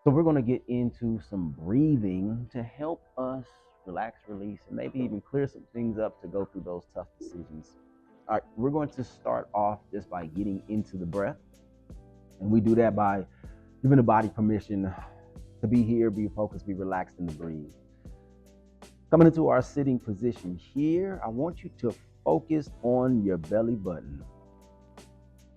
So we're going to get into some breathing to help us relax, release, and maybe even clear some things up to go through those tough decisions. All right, we're going to start off just by getting into the breath. And we do that by giving the body permission to be here, be focused, be relaxed, and to breathe. Coming into our sitting position here, I want you to focus on your belly button.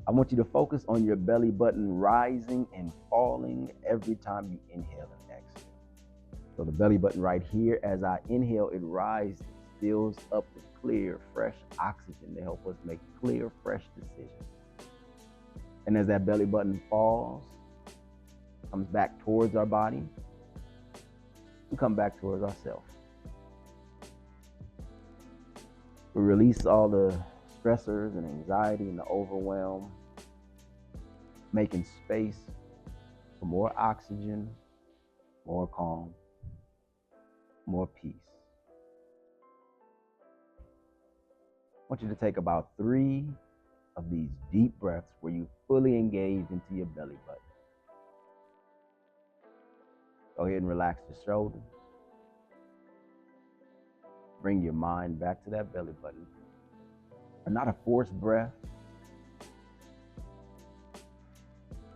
I want you to focus on your belly button rising and falling every time you inhale and exhale. So the belly button right here, as I inhale, it rises, fills up with clear, fresh oxygen to help us make clear, fresh decisions. And as that belly button falls, comes back towards our body, we come back towards ourselves. We release all the stressors and anxiety and the overwhelm, making space for more oxygen, more calm, more peace. I want you to take about 3 of these deep breaths where you fully engage into your belly button. Go ahead and relax your shoulders. Bring your mind back to that belly button. And not a forced breath,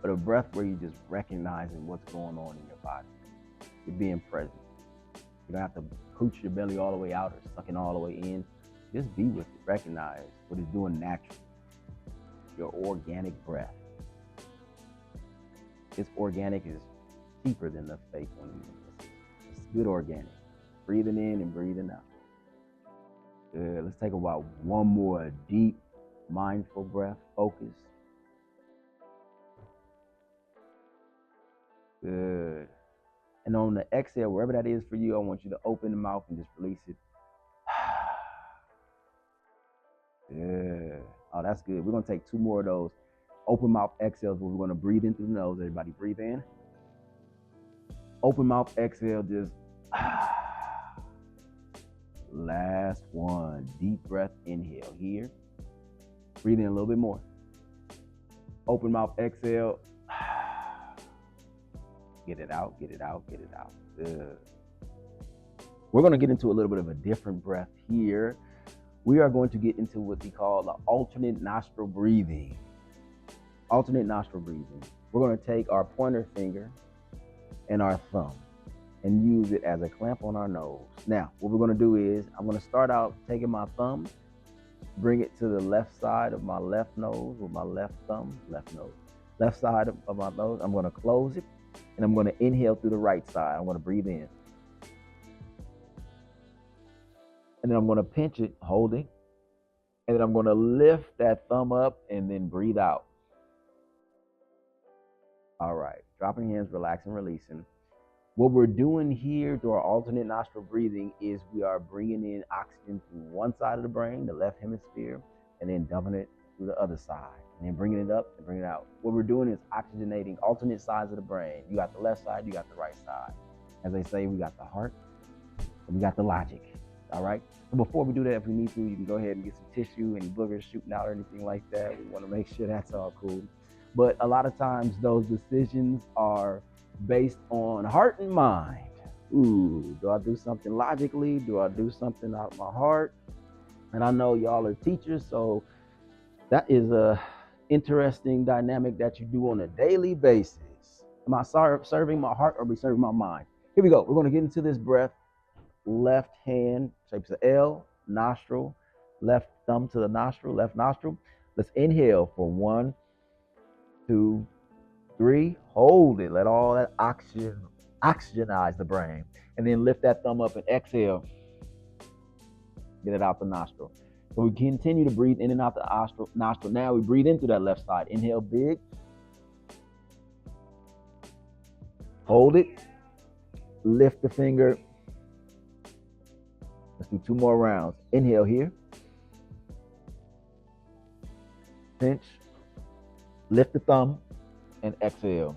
but a breath where you're just recognizing what's going on in your body. You're being present. You don't have to pooch your belly all the way out or suck it all the way in. Just be with it. Recognize what it's doing naturally. Your organic breath. This organic is cheaper than the fake one. It's good organic. Breathing in and breathing out. Good. Let's take about one more deep, mindful breath. Focus. Good. And on the exhale, wherever that is for you, I want you to open the mouth and just release it. Good. Oh, that's good. We're going to take 2 more of those open mouth exhales where we're going to breathe in through the nose. Everybody breathe in. Open mouth exhale, just last one. Deep breath, inhale here. Breathe in a little bit more. Open mouth exhale. Get it out, get it out, get it out. Good. We're going to get into a little bit of a different breath here. We are going to get into what we call the alternate nostril breathing. Alternate nostril breathing. We're going to take our pointer finger and our thumb and use it as a clamp on our nose. Now, what we're going to do is I'm going to start out taking my thumb, bring it to the left side of my left nose with my left thumb, left nose. Left side of my nose, I'm going to close it, and I'm going to inhale through the right side. I'm going to breathe in. And then I'm going to pinch it, hold it, and then I'm going to lift that thumb up and then breathe out. All right, dropping hands, relaxing, releasing. What we're doing here through our alternate nostril breathing is we are bringing in oxygen through one side of the brain, the left hemisphere, and then dumping it through the other side, and then bringing it up and bringing it out. What we're doing is oxygenating alternate sides of the brain. You got the left side, you got the right side. As they say, we got the heart and we got the logic. All right. So before we do that, if we need to, you can go ahead and get some tissue, any boogers shooting out or anything like that. We want to make sure that's all cool. But a lot of times those decisions are based on heart and mind. Ooh, do I do something logically? Do I do something out of my heart? And I know y'all are teachers, so that is a interesting dynamic that you do on a daily basis. Am I serving my heart or are we serving my mind? Here we go. We're going to get into this breath. Left hand shapes an L, nostril, left thumb to the nostril, left nostril. Let's inhale for 1, 2, 3. Hold it. Let all that oxygen oxygenize the brain. And then lift that thumb up and exhale. Get it out the nostril. So we continue to breathe in and out the nostril. Now we breathe in through that left side. Inhale big. Hold it. Lift the finger. Let's do 2 more rounds. Inhale here. Pinch. Lift the thumb and exhale.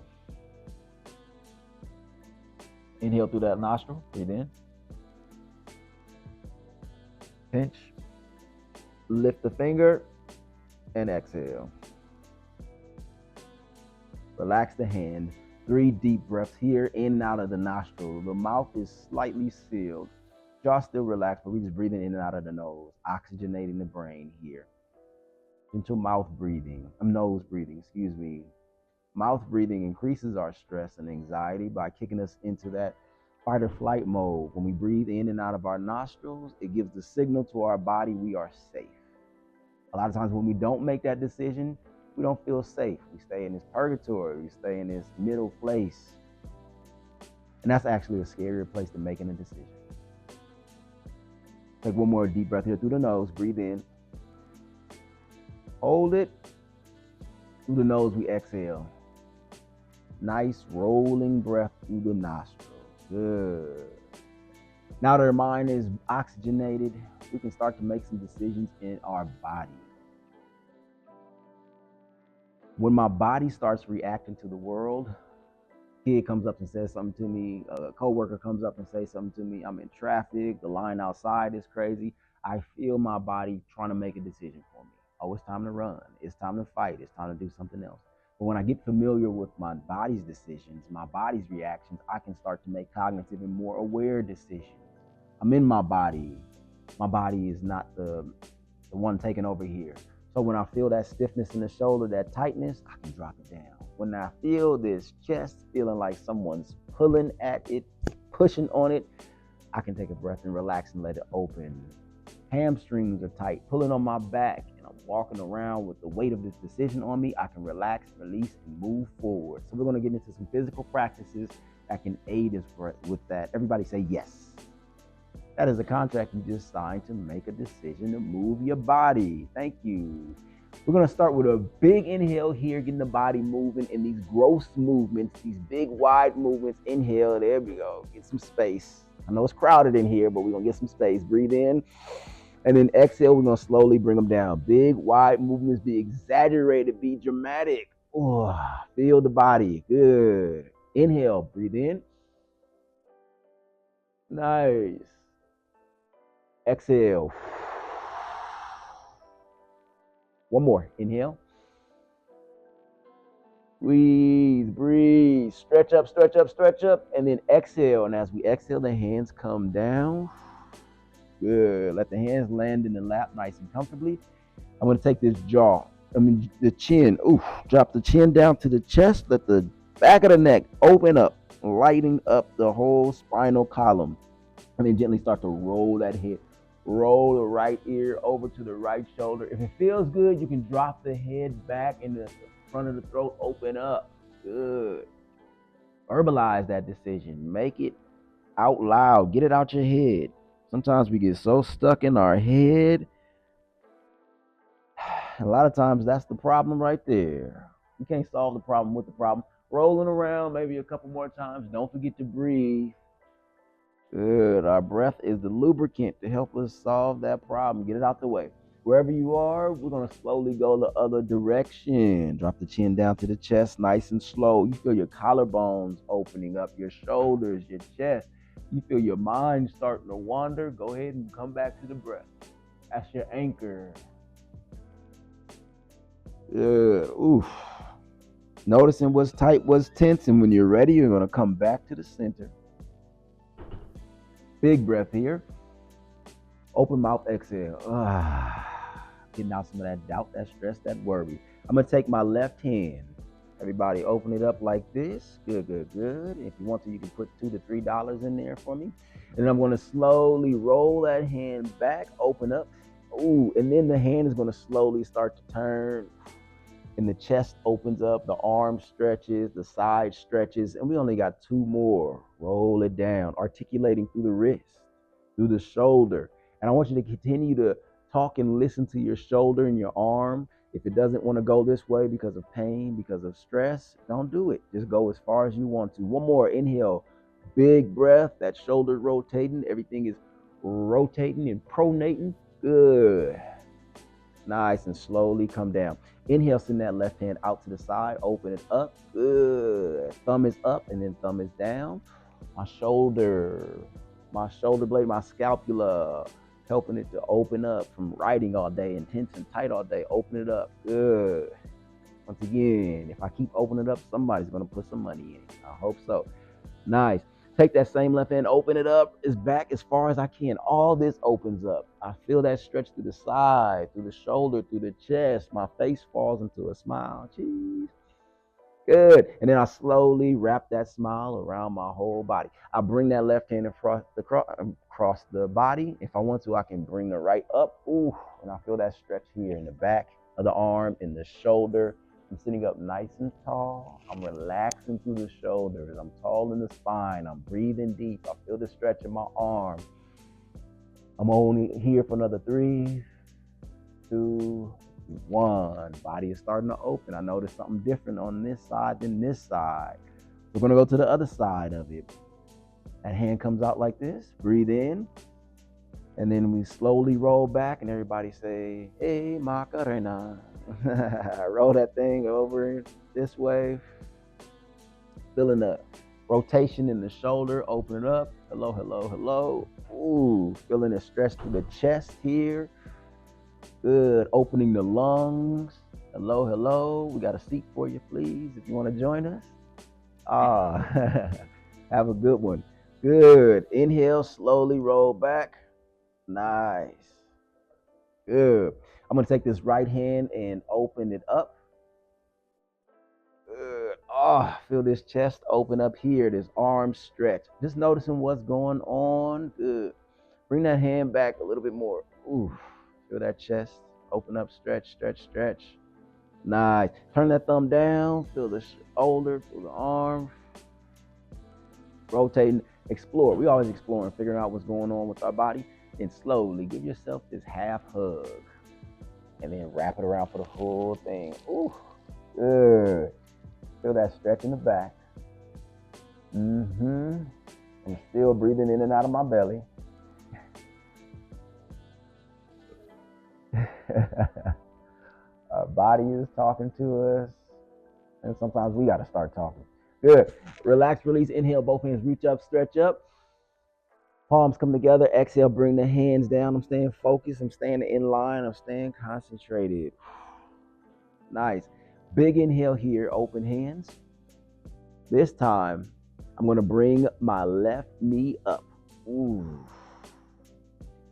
Inhale through that nostril. Breathe in. Pinch. Lift the finger and exhale. Relax the hand. 3 deep breaths here, in and out of the nostril. The mouth is slightly sealed. Jaw still relaxed, but we're just breathing in and out of the nose, oxygenating the brain here. Gentle nose breathing, excuse me. Mouth breathing increases our stress and anxiety by kicking us into that fight or flight mode. When we breathe in and out of our nostrils, it gives the signal to our body we are safe. A lot of times when we don't make that decision, we don't feel safe. We stay in this purgatory. We stay in this middle place. And that's actually a scarier place than making a decision. Take one more deep breath here through the nose. Breathe in. Hold it. Through the nose, we exhale. Nice rolling breath through the nostrils. Good. Now that our mind is oxygenated, we can start to make some decisions in our body. When my body starts reacting to the world, a kid comes up and says something to me, a coworker comes up and says something to me, I'm in traffic, the line outside is crazy, I feel my body trying to make a decision for me. Oh, it's time to run, it's time to fight, it's time to do something else. But when I get familiar with my body's decisions, my body's reactions, I can start to make cognitive and more aware decisions. I'm in my body. My body is not the one taking over here. So when I feel that stiffness in the shoulder, that tightness, I can drop it down. When I feel this chest feeling like someone's pulling at it, pushing on it, I can take a breath and relax and let it open. Hamstrings are tight, pulling on my back, and I'm walking around with the weight of this decision on me. I can relax, release, and move forward. So we're going to get into some physical practices that can aid us with that. Everybody say yes. That is a contract you just signed to make a decision to move your body. Thank you. We're going to start with a big inhale here, getting the body moving in these gross movements, these big wide movements. Inhale, there we go. Get some space. I know it's crowded in here, but we're going to get some space. Breathe in. And then exhale, we're going to slowly bring them down. Big, wide movements, be exaggerated, be dramatic. Oh, feel the body. Good. Inhale, breathe in. Nice. Exhale. One more. Inhale. Breathe. Stretch up, stretch up, stretch up. And then exhale. And as we exhale, the hands come down. Good. Let the hands land in the lap nice and comfortably. I'm going to take this the chin. Drop the chin down to the chest. Let the back of the neck open up, lighting up the whole spinal column. And then gently start to roll that head. Roll the right ear over to the right shoulder. If it feels good, you can drop the head back and the front of the throat open up. Good. Verbalize that decision. Make it out loud. Get it out your head. Sometimes we get so stuck in our head. A lot of times that's the problem right there. You can't solve the problem with the problem. Rolling around maybe a couple more times. Don't forget to breathe. Good. Our breath is the lubricant to help us solve that problem. Get it out the way. Wherever you are, we're going to slowly go the other direction. Drop the chin down to the chest, nice and slow. You feel your collarbones opening up, your shoulders, your chest. You feel your mind starting to wander. Go ahead and come back to the breath. That's your anchor. Good. Oof. Noticing what's tight, what's tense, and when you're ready, you're going to come back to the center. Big breath here. Open mouth, exhale. Getting out some of that doubt, that stress, that worry. I'm going to take my left hand. Everybody open it up like this. Good, good, good. If you want to, you can put $2 to $3 in there for me. And I'm going to slowly roll that hand back, open up. And then the hand is going to slowly start to turn. And the chest opens up, the arm stretches, the side stretches, and we only got 2 more. Roll it down, articulating through the wrist, through the shoulder. And I want you to continue to talk and listen to your shoulder and your arm. If it doesn't want to go this way because of pain, because of stress, don't do it. Just go as far as you want to. One more. Inhale. Big breath. That shoulder rotating. Everything is rotating and pronating. Good. Nice, and slowly come down. Inhale, send that left hand out to the side. Open it up. Good. Thumb is up and then thumb is down. My shoulder blade, my scapula, helping it to open up from writing all day, intense and tight all day. Open it up. Good. Once again, if I keep opening it up, somebody's going to put some money in it. I hope so. Nice. Take that same left hand, open it up as back as far as I can. All this opens up. I feel that stretch through the side, through the shoulder, through the chest. My face falls into a smile. Jeez. Good. And then I slowly wrap that smile around my whole body. I bring that left hand across the body. If I want to, I can bring the right up. Ooh, and I feel that stretch here in the back of the arm, in the shoulder. I'm sitting up nice and tall. I'm relaxing through the shoulders. I'm tall in the spine. I'm breathing deep. I feel the stretch in my arm. I'm only here for another 3, 2, 1. Body is starting to open. I notice something different on this side than this side. We're going to go to the other side of it. That hand comes out like this. Breathe in. And then we slowly roll back and everybody say, hey, Macarena. Roll that thing over this way. Feeling the rotation in the shoulder. Open it up. Hello, hello, hello. Ooh, feeling the stretch through the chest here. Good. Opening the lungs. Hello, hello. We got a seat for you, please, if you want to join us. Have a good one. Good. Inhale, slowly roll back. Nice. Good. I'm going to take this right hand and open it up. Good. Oh, feel this chest open up here, this arm stretch. Just noticing what's going on. Good. Bring that hand back a little bit more. Ooh. Feel that chest open up, stretch, stretch, stretch. Nice. Turn that thumb down. Feel the shoulder, feel the arm. Rotating. Explore. We always exploring, figuring out what's going on with our body. And slowly give yourself this half hug. And then wrap it around for the full thing. Ooh. Good. Feel that stretch in the back. I'm still breathing in and out of my belly. Our body is talking to us, and sometimes we got to start talking. Good. Relax, release, inhale, both hands reach up, stretch up. Palms come together. Exhale, bring the hands down. I'm staying focused. I'm staying in line. I'm staying concentrated. Nice. Big inhale here, open hands. This time, I'm going to bring my left knee up. Ooh.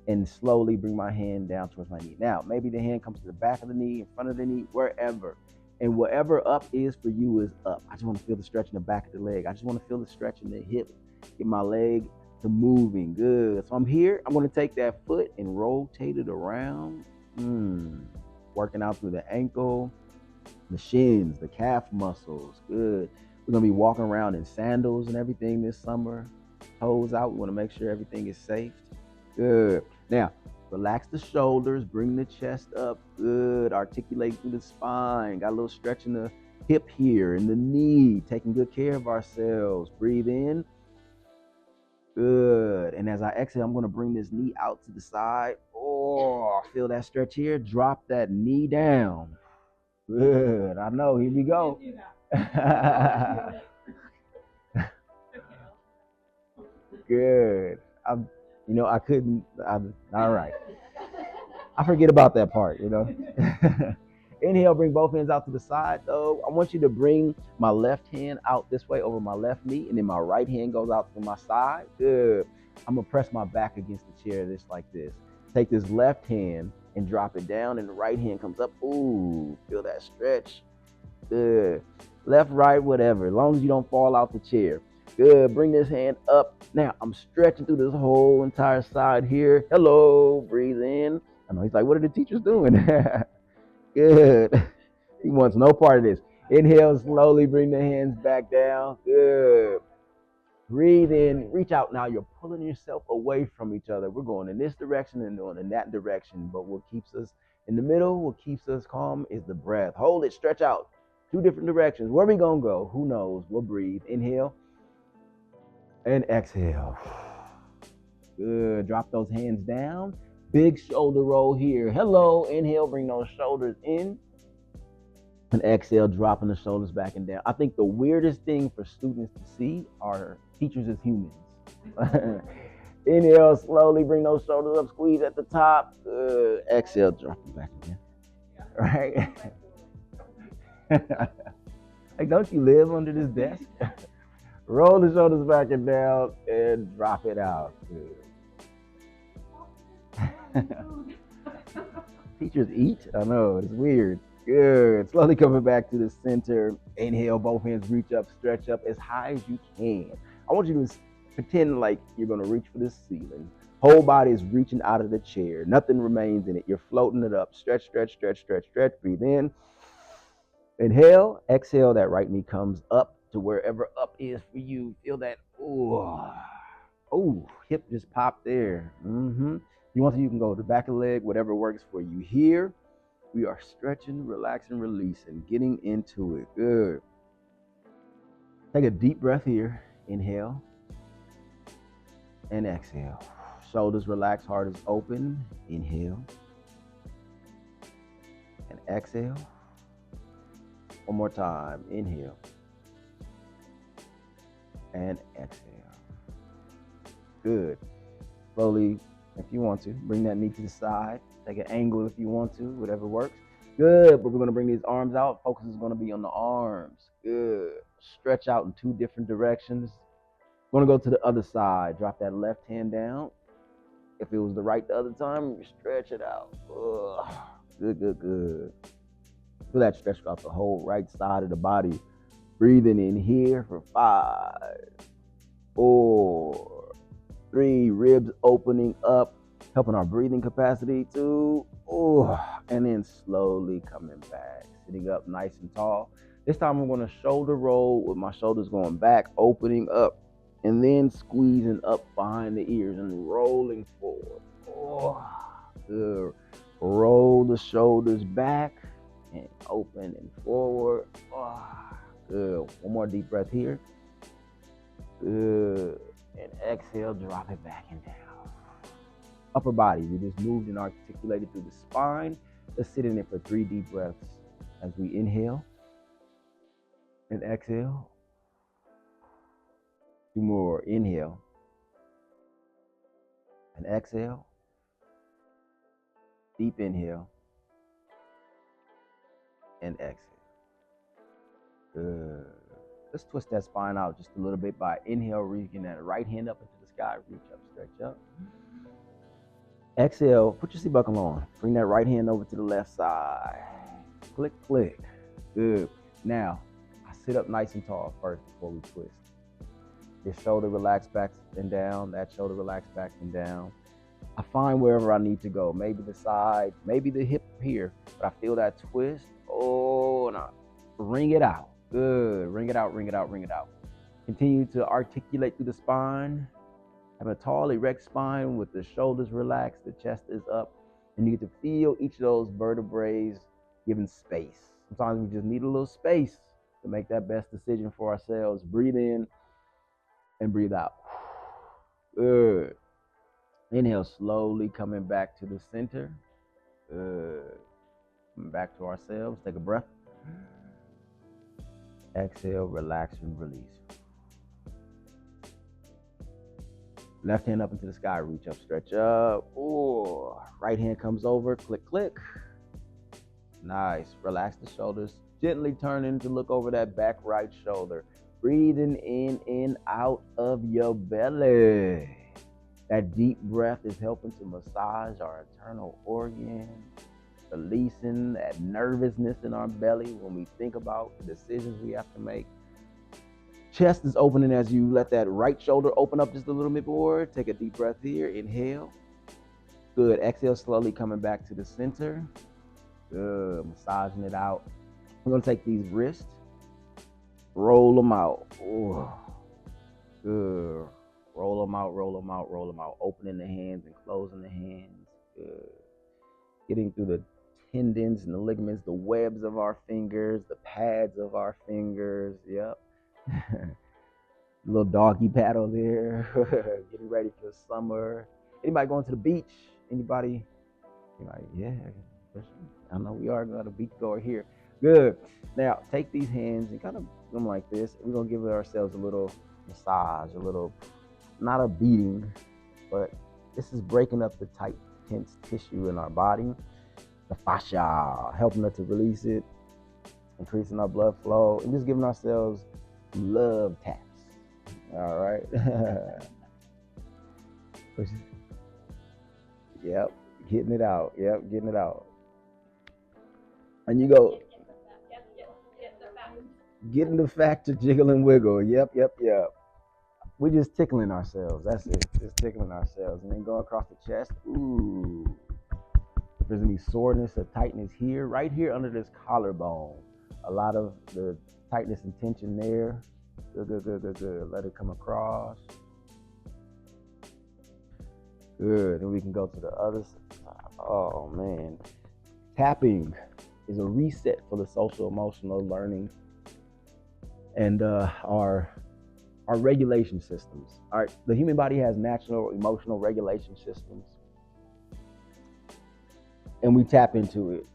And slowly bring my hand down towards my knee. Now, maybe the hand comes to the back of the knee, in front of the knee, wherever. And whatever up is for you is up. I just want to feel the stretch in the back of the leg. I just want to feel the stretch in the hip. Get my leg to moving. Good. So I'm here. I'm going to take that foot and rotate it around. Working out through the ankle, the shins, the calf muscles. Good. We're going to be walking around in sandals and everything this summer. Toes out. We want to make sure everything is safe. Good. Now, relax the shoulders, bring the chest up. Good. Articulate through the spine. Got a little stretch in the hip here, in the knee. Taking good care of ourselves. Breathe in. Good. And as I exhale, I'm going to bring this knee out to the side. Oh, feel that stretch here. Drop that knee down. Good. I know. Here we go. Good. I couldn't. All right. I forget about that part, Inhale, bring both hands out to the side, though. I want you to bring my left hand out this way over my left knee, and then my right hand goes out to my side. Good. I'm going to press my back against the chair just like this. Take this left hand and drop it down, and the right hand comes up. Ooh, feel that stretch. Good. Left, right, whatever, as long as you don't fall out the chair. Good. Bring this hand up. Now, I'm stretching through this whole entire side here. Hello. Breathe in. I know he's like, what are the teachers doing? Good. He wants no part of this. Inhale, slowly bring the hands back down. Good. Breathe in. Reach out. Now, you're pulling yourself away from each other. We're going in this direction and going in that direction. But what keeps us in the middle, what keeps us calm is the breath. Hold it. Stretch out. 2 different directions. Where are we going to go? Who knows? We'll breathe. Inhale. And exhale. Good. Drop those hands down. Big shoulder roll here. Hello. Inhale. Bring those shoulders in. And exhale. Dropping the shoulders back and down. I think the weirdest thing for students to see are teachers as humans. Inhale. Slowly bring those shoulders up. Squeeze at the top. Good. Exhale. Drop them back again. Right. Like, don't you live under this desk? Roll the shoulders back and down and drop it out. Good. Teachers eat? I know, it's weird. Good. Slowly coming back to the center. Inhale, both hands reach up, stretch up as high as you can. I want you to pretend like you're going to reach for the ceiling. Whole body is reaching out of the chair. Nothing remains in it. You're floating it up. Stretch, stretch, stretch, stretch, stretch. Breathe in. Inhale. Exhale. That right knee comes up to wherever up is for you. Feel that. Oh, hip just popped there. You want to, you can go to the back of the leg, whatever works for you. Here, we are stretching, relaxing, releasing, getting into it. Good. Take a deep breath here. Inhale and exhale. Shoulders relax, heart is open. Inhale and exhale. One more time. Inhale and exhale. Good. Slowly, if you want to, bring that knee to the side. Take an angle if you want to, whatever works. Good, but we're going to bring these arms out. Focus is going to be on the arms. Good. Stretch out in 2 different directions. We're going to go to the other side. Drop that left hand down. If it was the right the other time, stretch it out. Good, good, good. Feel that stretch out the whole right side of the body. Breathing in here for 5, 4, 3, ribs opening up, helping our breathing capacity too. And then slowly coming back, sitting up nice and tall. This time I'm going to shoulder roll with my shoulders going back, opening up, and then squeezing up behind the ears and rolling forward. Good. Roll the shoulders back and open and forward. Good. One more deep breath here. Good. And exhale, drop it back and down. Upper body, we just moved and articulated through the spine. Let's sit in it for 3 deep breaths as we inhale and exhale. 2 more. Inhale and exhale. Deep inhale and exhale. Good. Let's twist that spine out just a little bit by inhale, reaching that right hand up into the sky. Reach up, stretch up. Exhale, put your seat buckle on. Bring that right hand over to the left side. Click, click. Good. Now, I sit up nice and tall first before we twist. Your shoulder relax back and down. That shoulder relax back and down. I find wherever I need to go. Maybe the side, maybe the hip here. But I feel that twist. And I wring it out. Good. Wring it out, wring it out, wring it out. Continue to articulate through the spine. Have a tall, erect spine with the shoulders relaxed, the chest is up, and you get to feel each of those vertebrae given space. Sometimes we just need a little space to make that best decision for ourselves. Breathe in and breathe out. Good. Inhale, slowly coming back to the center. Good. Coming back to ourselves. Take a breath. Exhale, relax and release. Left hand up into the sky, reach up, stretch up. Right hand comes over, click, click. Nice. Relax the shoulders. Gently turning to look over that back right shoulder. Breathing in and out of your belly. That deep breath is helping to massage our internal organs, releasing that nervousness in our belly when we think about the decisions we have to make. Chest is opening as you let that right shoulder open up just a little bit more. Take a deep breath here. Inhale. Good. Exhale, slowly coming back to the center. Good. Massaging it out. We're going to take these wrists, roll them out. Good. Roll them out, roll them out, roll them out. Opening the hands and closing the hands. Good. Getting through the tendons and the ligaments, the webs of our fingers, the pads of our fingers. Yep. Little doggy paddle there. Getting ready for summer. Anybody going to the beach? Anybody? Yeah. I know we are going to beach goer here. Good. Now take these hands and kind of do them like this. We're going to give ourselves a little massage, a little, not a beating, but this is breaking up the tight, tense tissue in our body. The fascia, helping us to release it. increasing our blood flow, and just giving ourselves love taps. All right. Yep, getting it out. Yep, getting it out. And you go, getting the factor, jiggle and wiggle. Yep, yep, yep. We're just tickling ourselves. That's it. Just tickling ourselves. And then go across the chest. Ooh. If there's any soreness or tightness here, right here under this collarbone, a lot of the tightness and tension there. Good, good, good, good, good. Let it come across. Good. And we can go to the other side. Oh, man. Tapping is a reset for the social emotional learning and our regulation systems. All right, the human body has natural emotional regulation systems, and we tap into it.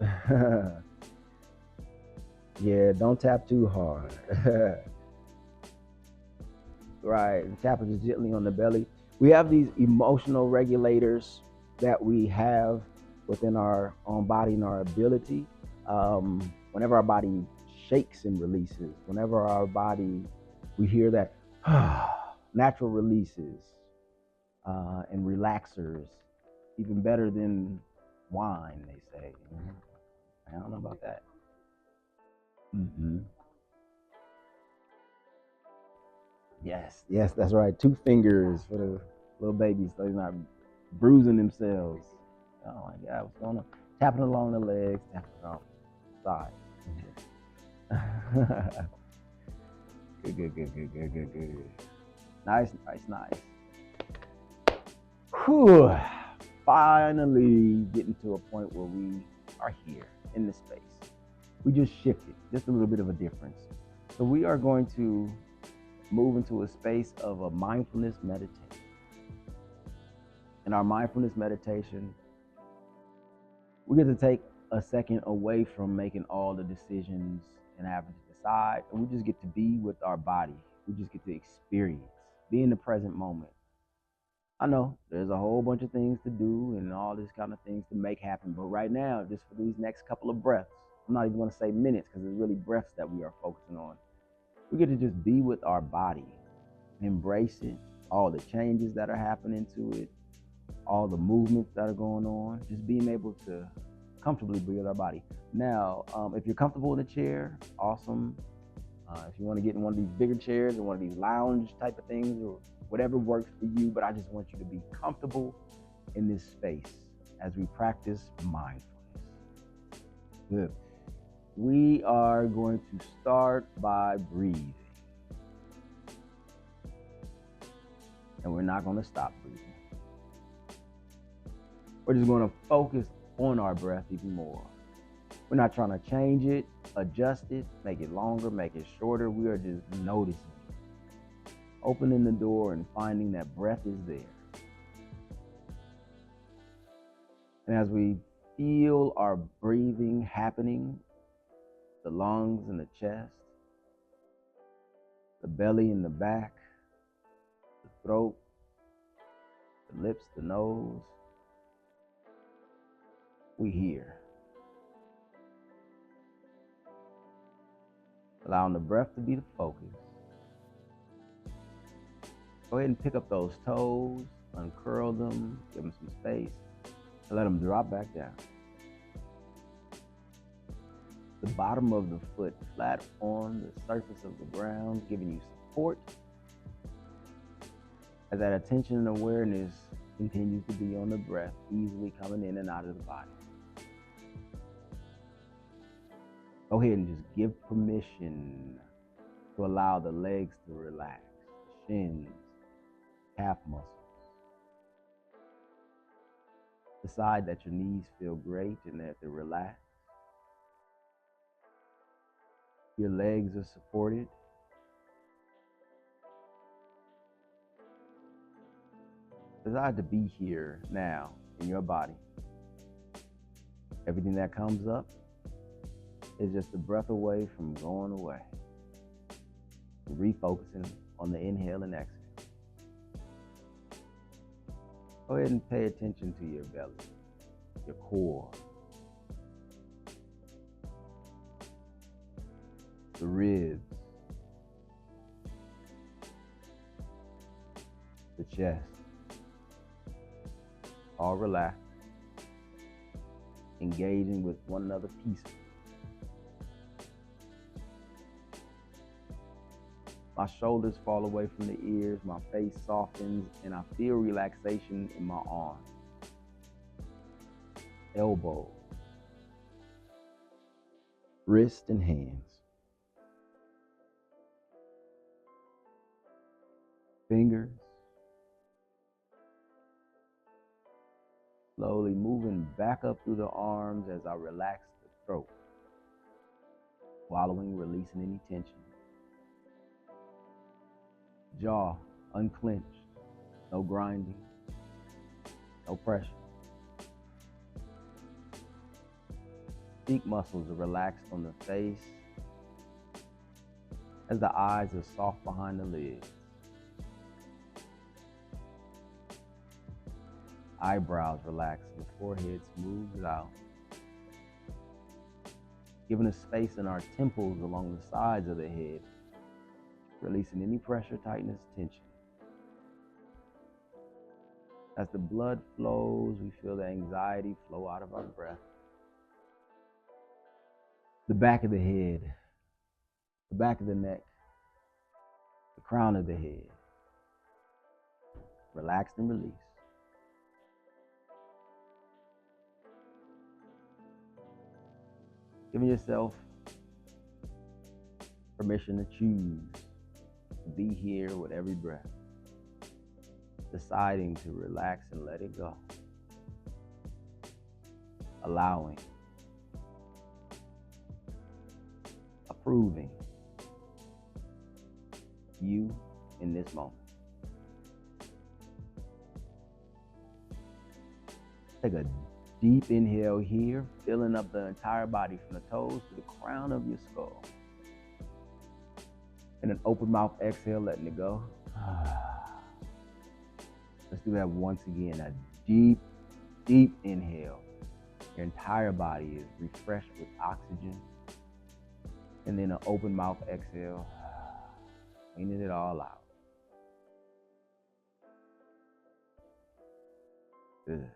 Yeah, don't tap too hard. Right, and tap just gently on the belly. We have these emotional regulators that we have within our own body and our ability. Whenever our body shakes and releases, whenever our body, we hear that natural releases and relaxers, even better than wine, they say. I don't know about that. Yes, yes, that's right. 2 fingers for the little babies so they're not bruising themselves. Oh my God, what's going on? Tapping along the legs, tapping along the side. Good, good, good, good, good, good, good. Nice, nice, nice. Whew. Finally getting to a point where we are here in this space. We just shifted, just a little bit of a difference. So we are going to move into a space of a mindfulness meditation. In our mindfulness meditation, we get to take a second away from making all the decisions and having to decide, and we just get to be with our body. We just get to experience, be in the present moment. I know there's a whole bunch of things to do and all this kind of things to make happen, but right now, just for these next couple of breaths, I'm not even going to say minutes because it's really breaths that we are focusing on. We get to just be with our body, embrace it, all the changes that are happening to it, all the movements that are going on, just being able to comfortably be with our body. Now, if you're comfortable in a chair, awesome. If you want to get in one of these bigger chairs or one of these lounge type of things or whatever works for you, but I just want you to be comfortable in this space as we practice mindfulness. Good. We are going to start by breathing. And we're not going to stop breathing. We're just going to focus on our breath even more. We're not trying to change it, adjust it, make it longer, make it shorter. We are just noticing it. Opening the door and finding that breath is there. And as we feel our breathing happening, the lungs and the chest, the belly and the back, the throat, the lips, the nose, we hear. Allowing the breath to be the focus. Go ahead and pick up those toes, uncurl them, give them some space, and let them drop back down. The bottom of the foot flat on the surface of the ground, giving you support. As that attention and awareness continues to be on the breath, easily coming in and out of the body. Go ahead and just give permission to allow the legs to relax, the shins, calf muscles. Decide that your knees feel great and that they're relaxed. Your legs are supported. Decide to be here now in your body. Everything that comes up is just a breath away from going away. Refocusing on the inhale and exhale. Go ahead and pay attention to your belly, your core. the ribs, the chest, all relaxed, engaging with one another peacefully. My shoulders fall away from the ears, my face softens, and I feel relaxation in my arms, elbows, wrists, and hands. Fingers, slowly moving back up through the arms as I relax the throat, swallowing, releasing any tension. Jaw unclenched, no grinding, no pressure. Cheek muscles are relaxed on the face as the eyes are soft behind the lids. Eyebrows relax, the forehead smooths out, giving a space in our temples along the sides of the head, releasing any pressure, tightness, tension. As the blood flows, we feel the anxiety flow out of our breath. The back of the head, the back of the neck, the crown of the head, relaxed and released. Giving yourself permission to choose to be here with every breath, deciding to relax and let it go, allowing, approving you in this moment. Take a deep inhale here, filling up the entire body from the toes to the crown of your skull. And an open mouth exhale, letting it go. Let's do that once again. A deep, deep inhale. Your entire body is refreshed with oxygen. And then an open mouth exhale, cleaning it all out. Good.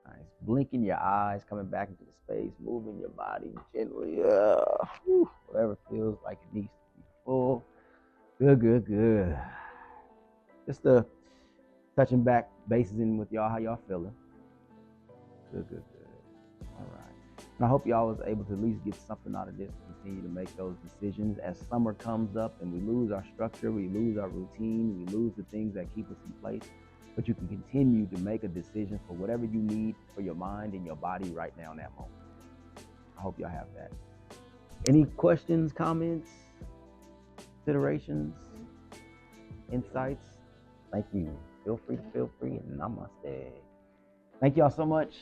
Nice. Blinking your eyes, coming back into the space, moving your body gently. Whatever feels like it needs to be full. Good, good, good. Just touching back bases in with y'all, how y'all feeling? Good, good, good. All right. And I hope y'all was able to at least get something out of this to continue to make those decisions. As summer comes up and we lose our structure, we lose our routine, we lose the things that keep us in place. But you can continue to make a decision for whatever you need for your mind and your body right now in that moment. I hope y'all have that. Any questions, comments, considerations, insights? Thank you. Feel free, and namaste. Thank y'all so much.